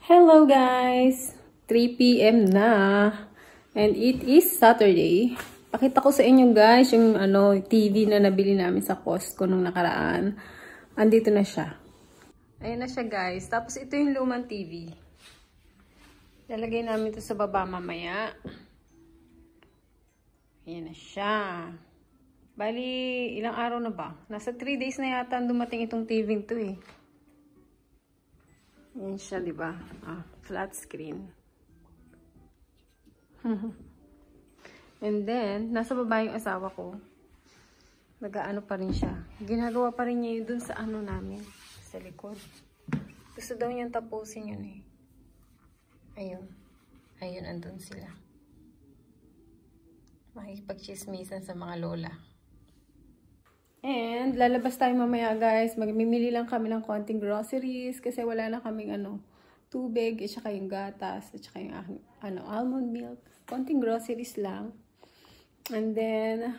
Hello guys! 3 PM na. And it is Saturday. Pakita ko sa inyo guys yung TV na nabili namin sa Costco nung nakaraan. Andito na siya. Ayan na siya guys. Tapos ito yung lumang TV. Lalagay namin ito sa baba mamaya. Ayan na siya. Bali, ilang araw na ba? Nasa 3 days na yata dumating itong TV to eh. Yan siya, diba? Flat screen. And then, nasa baba yung asawa ko. Nag-aano pa rin siya. Ginagawa pa rin niya yun dun sa namin. Sa likod. Gusto daw niyang tapusin yun eh. Ayun. Ayun, andun sila. Makikipag-chismisan sa mga lola. And, lalabas tayo mamaya guys. Magmimili lang kami ng konting groceries. Kasi wala na kaming tubig. At saka yung gatas. At saka yung almond milk. Konting groceries lang. And then,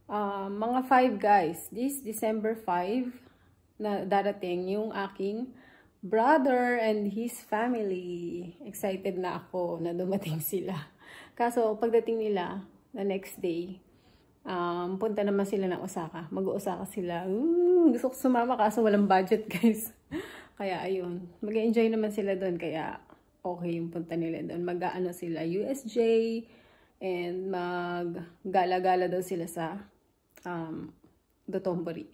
mga 5 guys. This December 5 na darating yung aking brother and his family. Excited na ako na dumating sila. Kaso, pagdating nila, the next day, punta naman sila ng Osaka. Mag-Osaka sila. Gusto ko sumama kaso walang budget guys. Kaya ayun. Mag-enjoy naman sila doon. Kaya okay yung punta nila doon. Mag-ano sila USJ. And mag-gala-gala daw sila sa Dotonbori.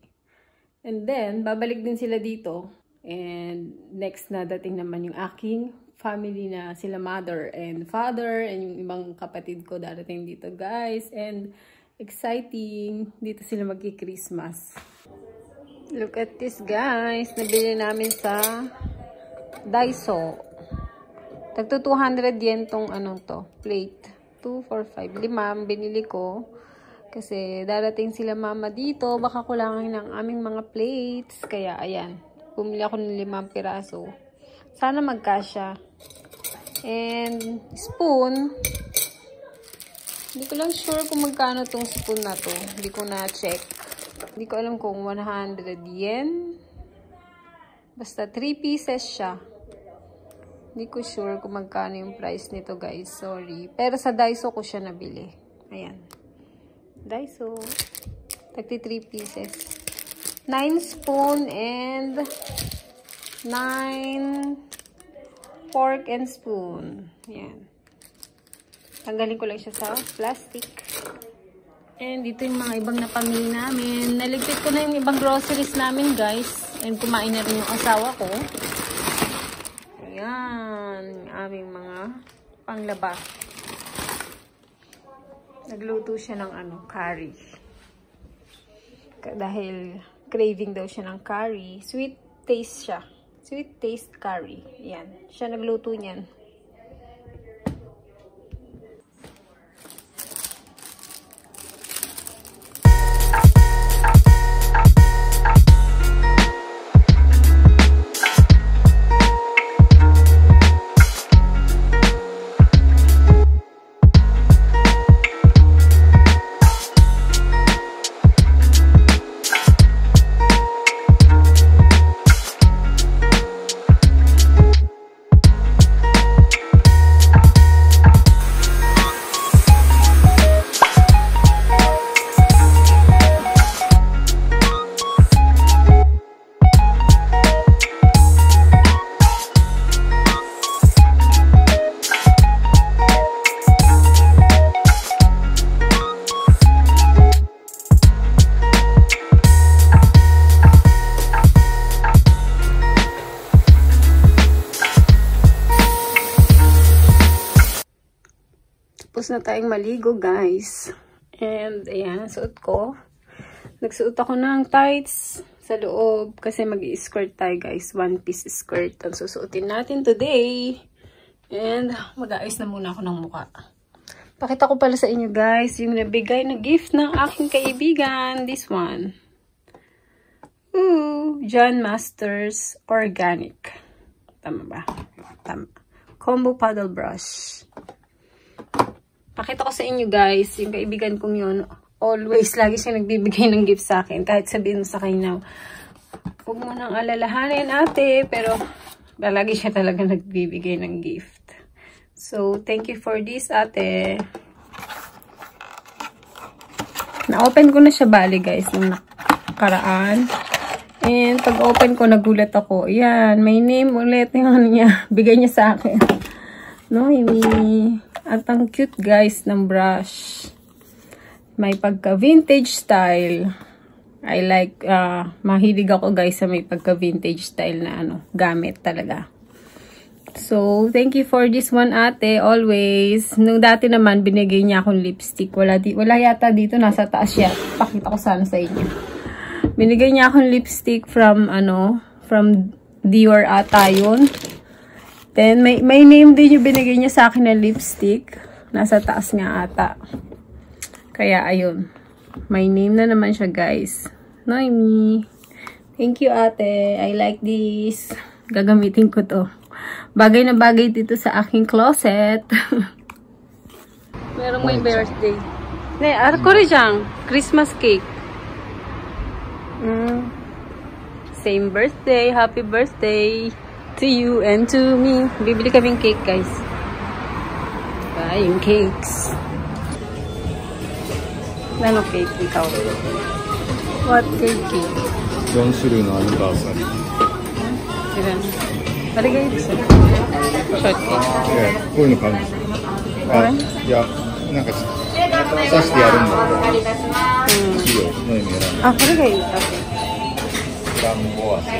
And then, babalik din sila dito. And next na dating naman yung aking family na sila mother and father. And yung ibang kapatid ko darating dito guys. And exciting. Dito sila magki-Christmas. Look at this guys. Nabili namin sa Daiso. Tagto 200 yen tong to. Plate. 2, 4, 5. 5 binili ko. Kasi darating sila mama dito. Baka kulangin ng aming mga plates. Kaya ayan. Bumili ako ng 5 piraso. Sana magkasya. And spoon. Hindi ko lang sure kung magkano tong spoon na to. Hindi ko na-check. Hindi ko alam kung 100 yen. Basta 3 pieces siya. Hindi ko sure kung magkano yung price nito guys. Sorry. Pero sa Daiso ko siya nabili. Ayan. Daiso. 33 pieces. 9 spoon and 9 fork and spoon. Ayan. Tanggalin ko lang siya sa plastic. And dito yung mga ibang napamili namin. Naligpit ko na yung ibang groceries namin, guys. And kumain na rin yung asawa ko. Ayan. Aming mga panglabas. Nagluto siya ng curry. Dahil craving daw siya ng curry. Sweet taste siya. Sweet taste curry. Ayan. Siya nagluto niyan. Tapos na tayong maligo, guys. And, ayan, suot ko. Nagsuot ako ng tights sa loob kasi mag-i-skirt tayo, guys. One piece skirt ang susuotin natin today. And, mag-aayos na muna ako ng mukha. Pakita ko pala sa inyo, guys, yung nabigay na gift ng aking kaibigan. This one. Ooh, John Masters Organic. Tama ba? Tama. Combo paddle brush. Pakita ko sa inyo guys, yung kaibigan kong yun, always, lagi siya nagbibigay ng gift sa akin. Kahit sabihin mo sa kanya, huwag mo nang alalahanin ate, pero Lagi siya talaga nagbibigay ng gift. So, thank you for this, ate. Na-open ko na siya bali, guys, nung nakaraan. And pag-open ko, nagulat ako. Yan, may name ulit yung ano niya. Bigay niya sa akin. Noemi. At ang cute, guys, ng brush. May pagka-vintage style. I like, mahilig ako, guys, sa may pagka-vintage style na ano, gamit talaga. So, thank you for this one, ate, always. Nung dati naman, binigay niya akong lipstick. Wala yata dito, nasa taas siya. Pakita ko sana sa inyo. Binigay niya akong lipstick from, from Dior ata yun. Then, may name din yung binigay niya sa akin na lipstick. Nasa taas nga ata. Kaya, ayun. May name na naman siya, guys. Noemi. Thank you, ate. I like this. Gagamitin ko to. Bagay na bagay dito sa aking closet. Merong may birthday. Ne, kore jang. Christmas cake. Same birthday. Happy birthday to you and to me. Bibili kaming cake, guys. Buying cakes. Ano cake ikaw? What cake? 4種類のアニバーサリー。あれがいいですよ。ショートケーキ。こういうの買うんですよ。いや、なんか刺してやるんだけど。いいよ、の意味選んで。あ、これがいい。フランボワーズ。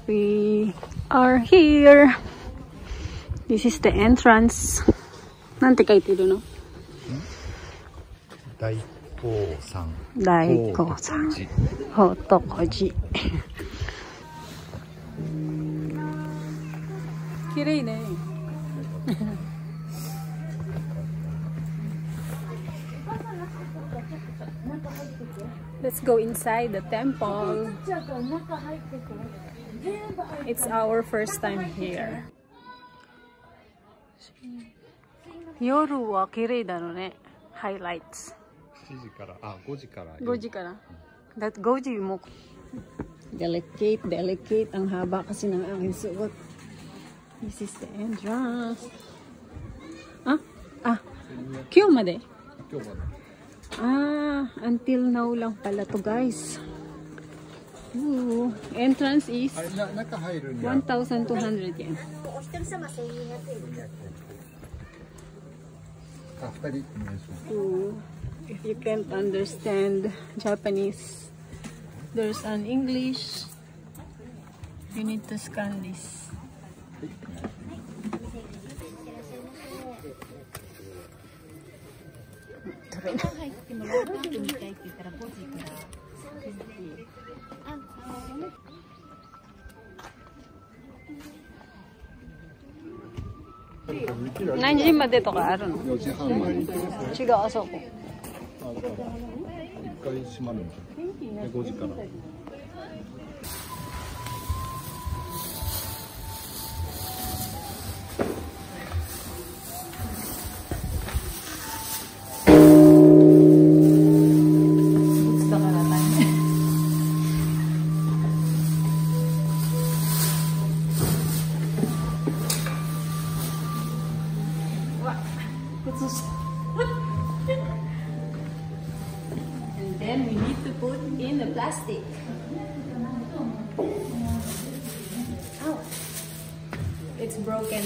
We are here. This is the entrance. Nante kayo ito, no? Daiko-san. Daiko-san. Hotokoji. Kirei ne. Let's go inside the temple. It's our first time here. 夜は綺麗だろうね。Highlights. 7時から、あ、5時から。5時から。That 5時mo. Delicate ang haba kasi ng aking suot. This is the entrance. Kyo made? Until now lang pala to, guys. Ooh, entrance is 1,200 yen. Ooh, if you can't understand Japanese, there's an English. You need to scan this. Nanji made to ka aru no? 4時半まで。違う、あそこ。回閉まるんだ。で5時から。And then we need to put in the plastic. Oh, it's broken.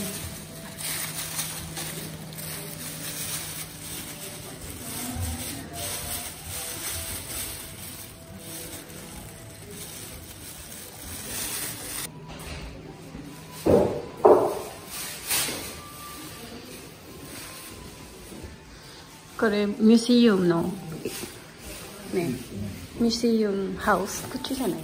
Kore museum no ne museum house こっちじゃない？違う。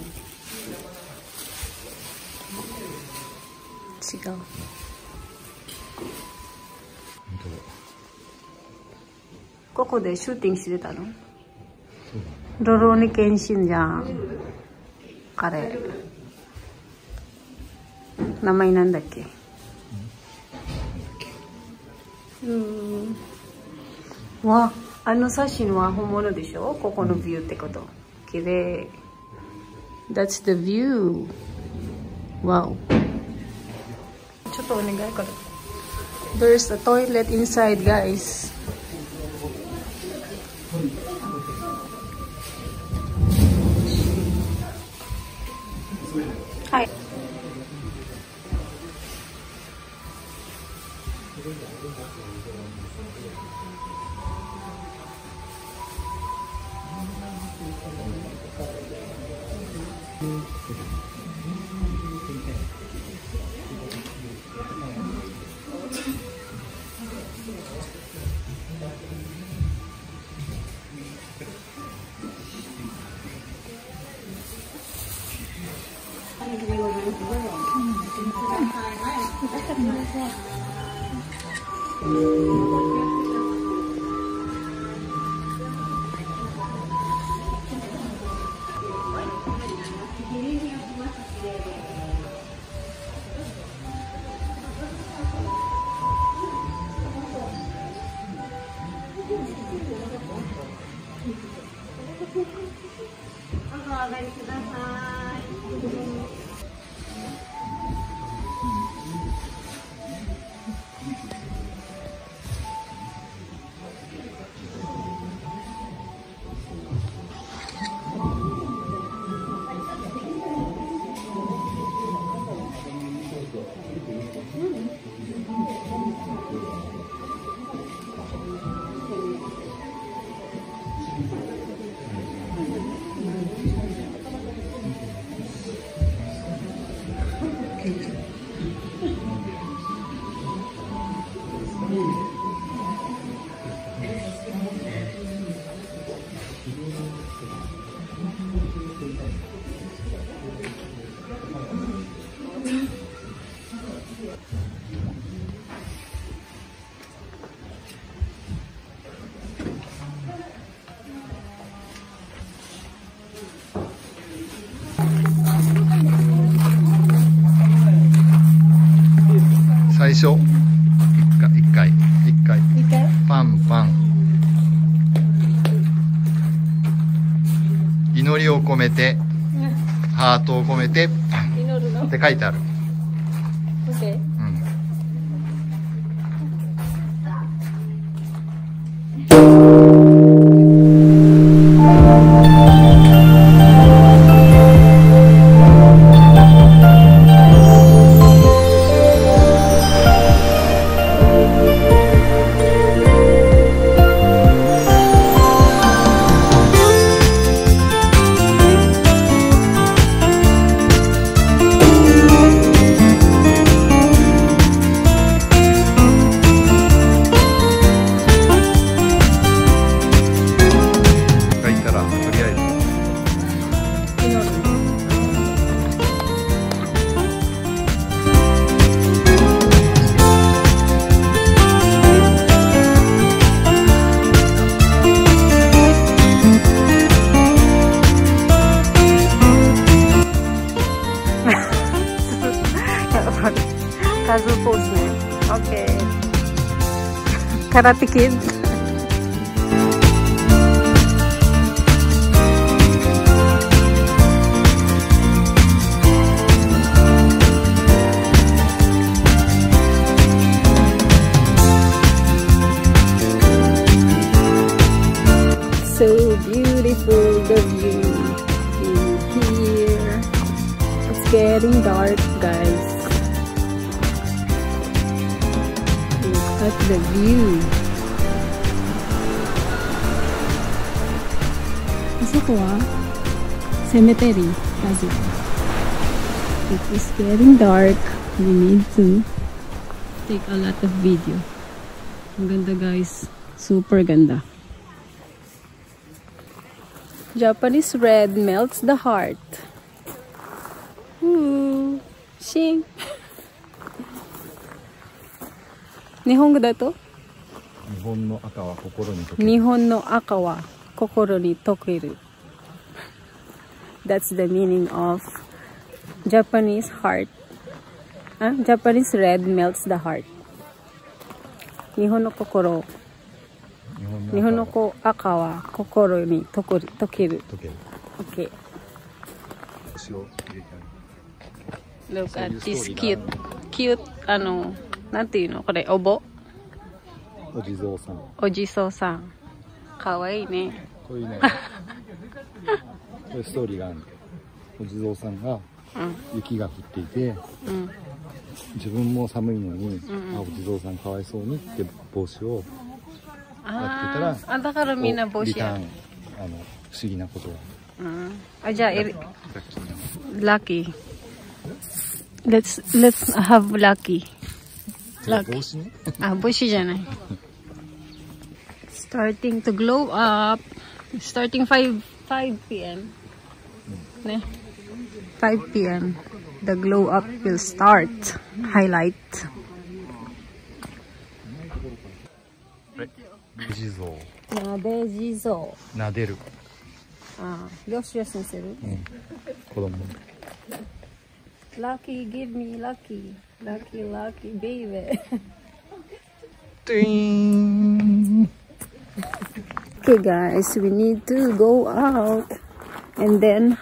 ここでシューティングしてたの？ロロニケンシンじゃん。彼。名前なんだっけ？わ、あの写真は本物でしょ？ここのビューってこと。綺麗。That's the view. Wow. ちょっとお願いから。There's a toilet inside, guys. Hi.最初一回パンパン祈りを込めてハートを込めてパンって書いてある。Kazu pose na. Okay. Karate Kid. So beautiful, the view in here. It's getting dark, guys. Look at the view. Cemetery, Kazu. It is getting dark. We need to take a lot of video. Ang ganda, guys. Super ganda. Japanese red melts the heart. Ooh, shing. Nihongo da to? Nihon no aka wa kokoro ni tokeru. Nihon no aka wa kokoro ni tokeru. That's the meaning of Japanese heart. Japanese red melts the heart. Nihon no kokoro. Nihon no aka wa kokoro ni tokeru. Okay. Look at this cute, nante yun, kore, obo? Ojizo-san. Ojizo-san. Kawaii ne. こういうね、こういうストーリーがあるんだけど、お地蔵さんが雪が降っていて、自分も寒いのに、お地蔵さんかわいそうにって帽子をやってたら、だからみんな帽子や。不思議なことが。じゃあ、lucky. Let's have lucky. 帽子ね。帽子じゃない。Starting to glow up. Starting 5 p.m. ね。5 p.m. The glow up will start. Highlight. 地蔵。なで地蔵。なでる。よしよしにする。子供。Lucky, give me lucky. Lucky, lucky, baby. Okay guys, we need to go out. And then,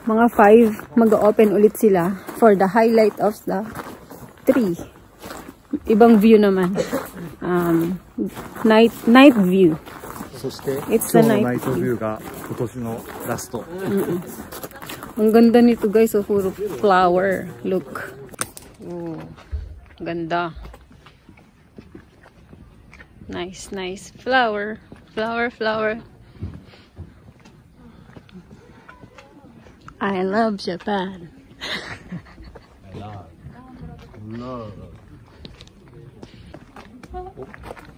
mga 5, mag-open ulit sila for the highlight of the tree. Ibang view naman. Night view. そして、 It's 今 the 日のナ night イトビューが今年のラスト。Ang ganda nito guys, so puro flower. Look. Oh, ganda. Nice, nice. Flower. Flower, flower. I love Japan. Love.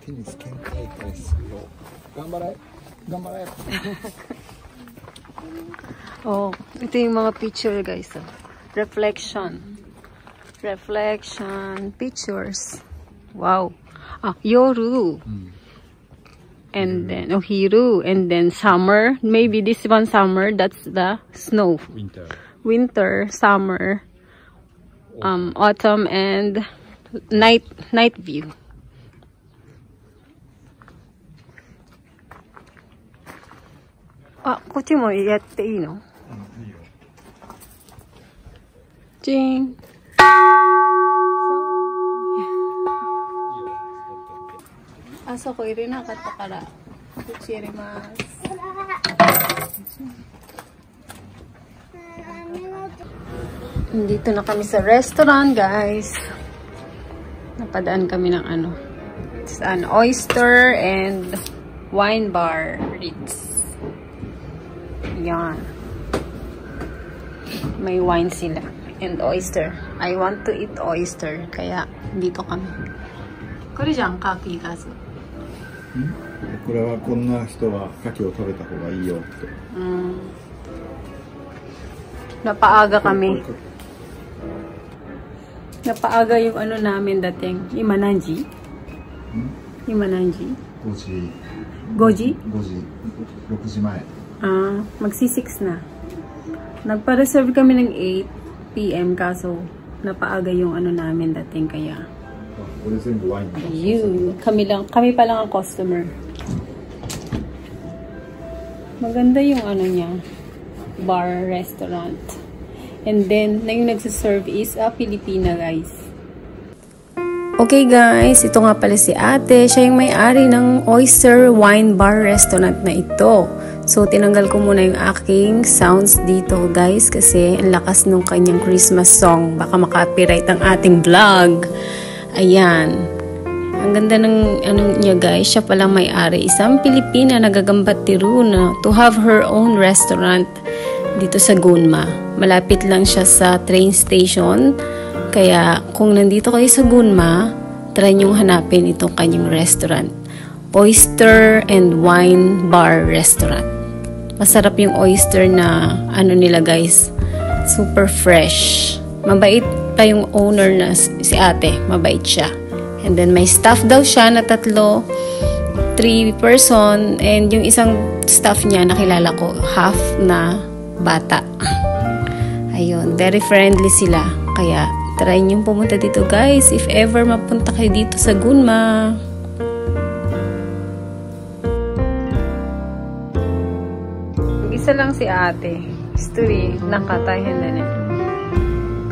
テニス県大会するよ。頑張れ。頑張れ。Oh, ito yung mga picture guys. Reflection. Reflection pictures. Wow. Yoru. And then Hiru. And then summer. Maybe this one summer. That's the snow. Winter. Winter, summer, autumn, and night view. Koっちもやっていいの? いいよ。チン。そこ入れなかったから、こっち入れます。Dito na kami sa restaurant, guys. Napadaan kami ng It's an oyster and wine bar. Ritz. Yan. May wine sila. And oyster. I want to eat oyster. Kaya, dito kami. Koreじゃん、カキガス。これはこんな人は牡蠣を食べた方がいいよって。Napaaga kami. Napaaga yung namin dating. Imananji? Imananji? 5時。5時? 5時。6時前。Magsi-6 na. Nagpa-reserve kami ng 8 p.m. kaso Napaaga yung ano namin dating kaya. これ全部ワイン。 Ayun. Kami pa lang ang customer. Maganda yung ano niya. Bar, restaurant. And then, na yung nagsaserve is Filipina, guys. Okay guys, ito nga pala si ate. Siya yung may-ari ng Oyster Wine Bar Restaurant na ito. So, tinanggal ko muna yung aking sounds dito guys kasi ang lakas nung kanyang Christmas song. Baka maka-copyright ang ating vlog. Ayan. Ang ganda ng ano niya guys. Siya palang may-ari. Isang Pilipina nagagambat tiru na to have her own restaurant dito sa Gunma. Malapit lang siya sa train station. Kaya kung nandito kayo sa Gunma, try niyong hanapin itong kanyang restaurant. Oyster and Wine Bar Restaurant. Masarap yung oyster na ano nila guys. Super fresh. Mabait pa yung owner na si ate. Mabait siya. And then may staff daw siya na 3 person. And yung isang staff niya nakilala ko, half na bata. Ayun, very friendly sila. Kaya try niyong pumunta dito guys if ever mapunta kayo dito sa Gunma. Isa lang si ate. Story, nakatahin na niya.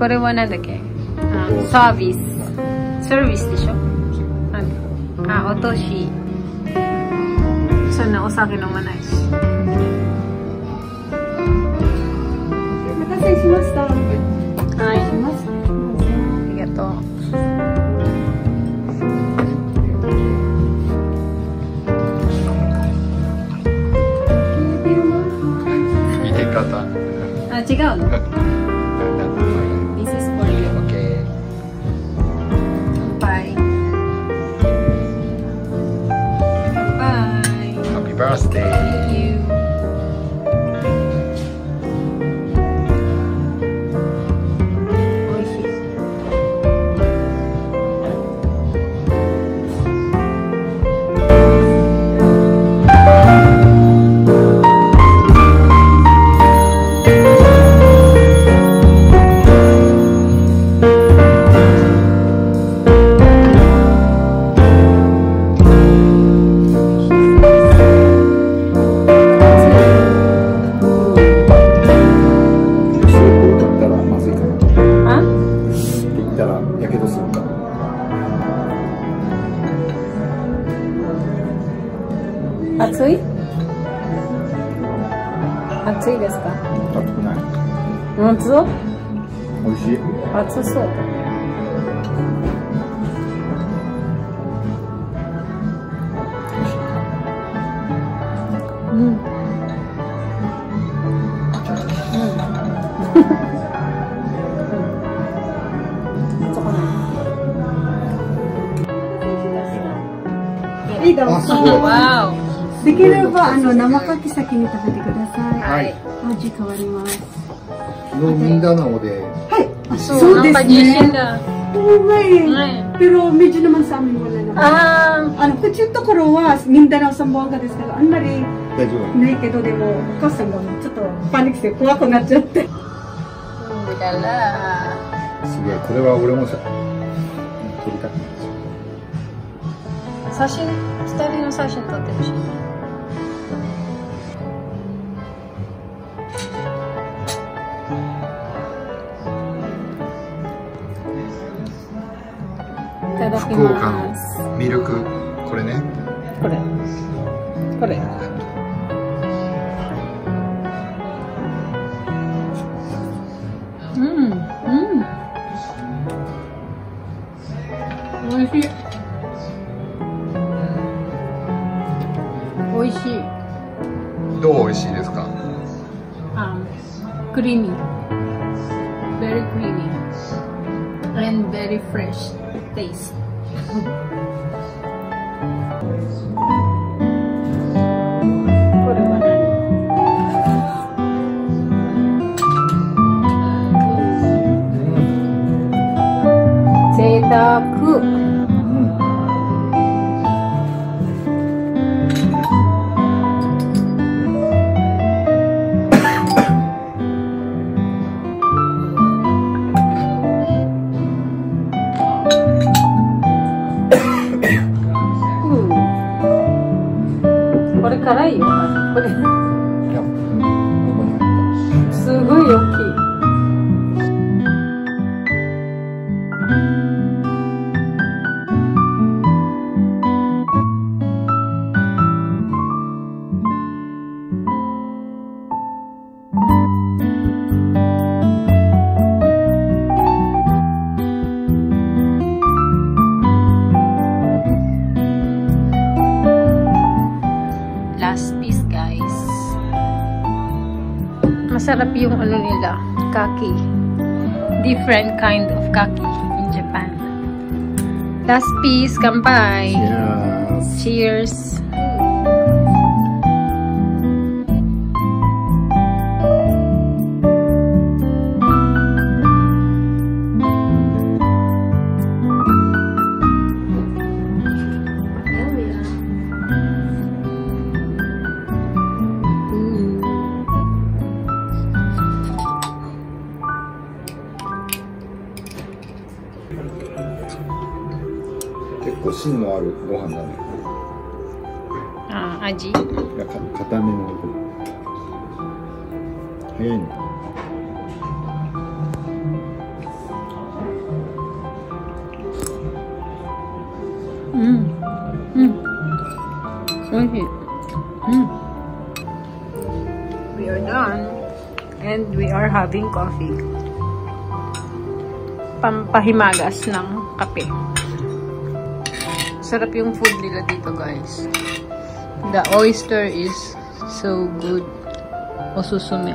Korewa na dake. Service. Service de sho? Otoshi. So na osake no manai. お待たせしました。はい。ありがとう。入れ方。あ、違うの This is for you. Okay. Bye. Bye. Happy birthday. Thank you. Atsui? Atsui desu ka? 熱くない。熱そう？美味しい。熱そう。うん。いいどうぞ。わできれば生かき先に食べてください。はい。味変わります。昨日ミンダナオで。はい。お。そうですね。Pero medyo naman sa amin wala naman. こっちのところはミンダナオZamboangaですけど、あんまり大丈夫。ないけど、でもお母さんがちょっとパニックして怖くなっちゃって。うらら。すげえ、これは俺もさ、撮りたくない。写真、2人の写真撮ってほしい。いただき福岡のます。ミルク、これね。これ。これ。うん。うん。おいしい。おいしい。どう美味しいですか？Creamy. Very creamy. And very fresh taste. Zeitaku. いよ、これ。いや、ここに入った。すごい大きい。Last piece, guys. Masarap yung ano nila, kaki. Different kind of kaki in Japan. Last piece, kampai. Cheers. Cheers.結構芯のあるご飯だね。あ、味。いや、固めの。早いの。うん。うん。おいしい。うん。We are done. And we are having coffee. Pampahimagas ng kape. Sarap yung food nila dito, guys. The oyster is so good. Osusume.